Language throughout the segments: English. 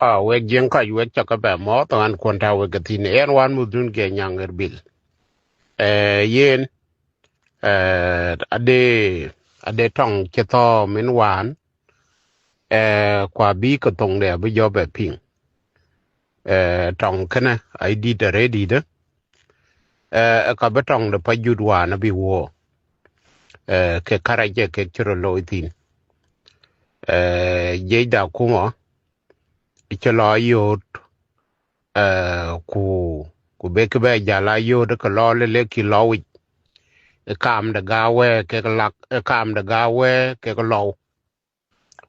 wek jen ka wek chaka ba mo to an kwanta wek tin en wan mudun ke nyang erbil yen ade tong cheto min wan kwa bi ko tong de bi jobe ping tong kana ai di de ready de ka betong de pa judwa na bi wo ke karaje ke chiro loitin je da kuma ichelo yot ku bekbe jala yot ko lo le ki lowi kam de gawe ke lak kam de gawe ke lo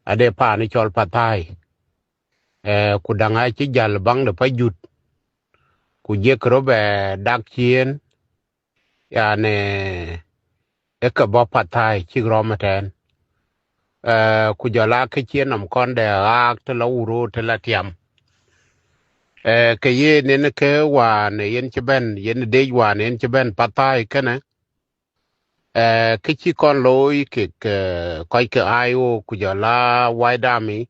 ade pa ni chol patai ku danga chi jal bang de pa jut ku je krobe dak chien yani ka bo patai chi gromaten ku jala ke chien am konde ak to lo uro to la tiam ke ye ne ke wa ne yen chben yen de wa ne yen chben patai kana ke chi kon loy ke koi ke ayo ku jala waidami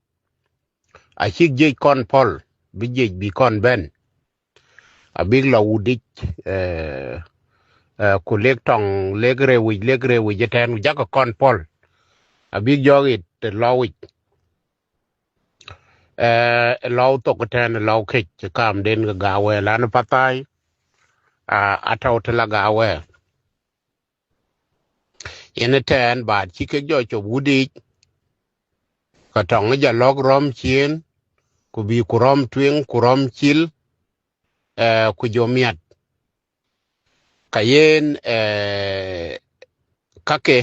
a chi je kon pol bi je bi kon ben a big la udik ku lek tong legre wi jeten ja ko kon pol a big jogit lowit law to ko ten law ke kam den ga gawe lan patai a taw te la gawe yen ten ba chi ke jo cho udik ka tong ja log rom chien ku bi ku rom twen ku rom chil ku jomiat kayen kake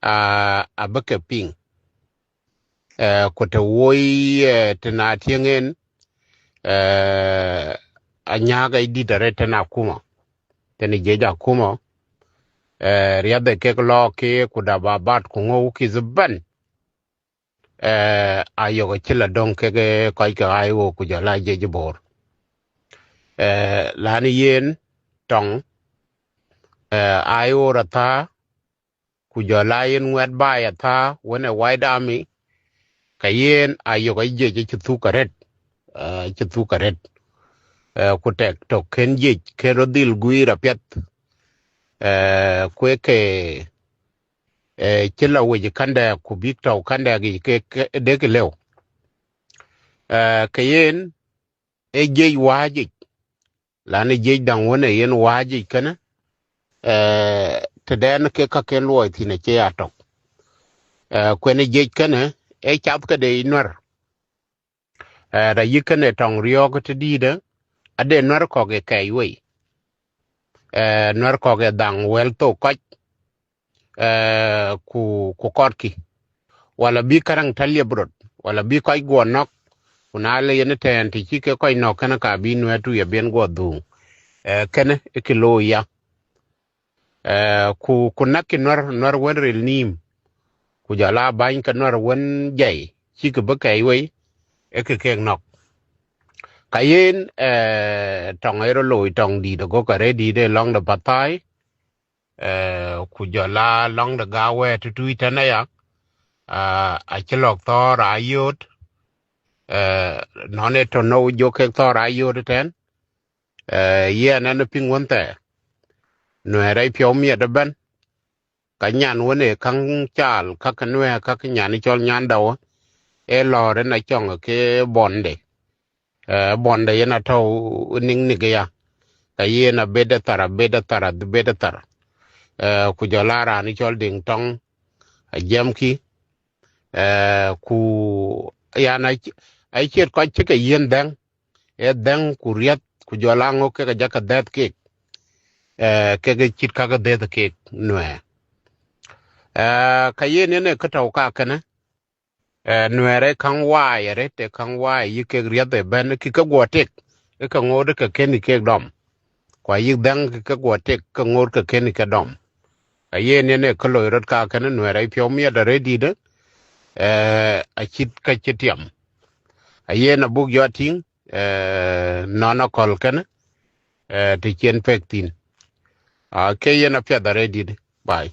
a beke ping ko te woi tena tiengen anyaga idi dare tena kuma tena jeja kuma riade ke lo ke ku da babat ku ngo ki zban ayo ko chila don ke ko ka ayo ku jala jeje bor lani yen tong ayo rata ku jala yen wet ba ya ta wona wide army kayen ayo ga je chitu karet ku tek to ken je ke rodil guira pet ku ke chila we kanda ku bikto kanda gi ke de ke lew kayen je waji lani je dan wona yen waji kana te den ke ka ken loy tine che atok kwene je kana chap ka de inwar da yikane tong rio ko te dida ade nwar ko ge kai we nwar ko ge dang wel to ko ku korki wala bi karang talye brod wala bi koy go nok kunale yene ten ti chike koy nok kana ka bi nwetu ya ben go du kene ekilo ya ku kunaki nwar wenrel nim ku jala bain ka nwar wen jay chike ba kai we ke nok kayen tong ero loy tong di do go ka ready de long the patai ku jala long the gawe to tuitana ya a chlok to rayot none to no jo ke to rayot ten ye na ping wonte no rai pyo mi da ban kanyan wone kang chal ka kanwe ka nyan chol nyan daw lore na chong ke bonde yana to ning ya kayena beda tara ku jolara ni chol ding tong jamki ku yana ai chet ko chike yen dan ku riat ku jolango ke jaka dat ke chit ka det ke nwe kayene ne ka taw ka kana nwere kan waye te kan waye yike riade ben ki ka gotek ka ngode ka ken ke dom kwa yik dang ka gotek ka ngor ka ken ka dom aye ne ka loyrot ka kan nwere pyo mi da ready de a chit ka chitiam aye na bug yoting nana kol kan te chen pektin ke ye na pya da ready de bye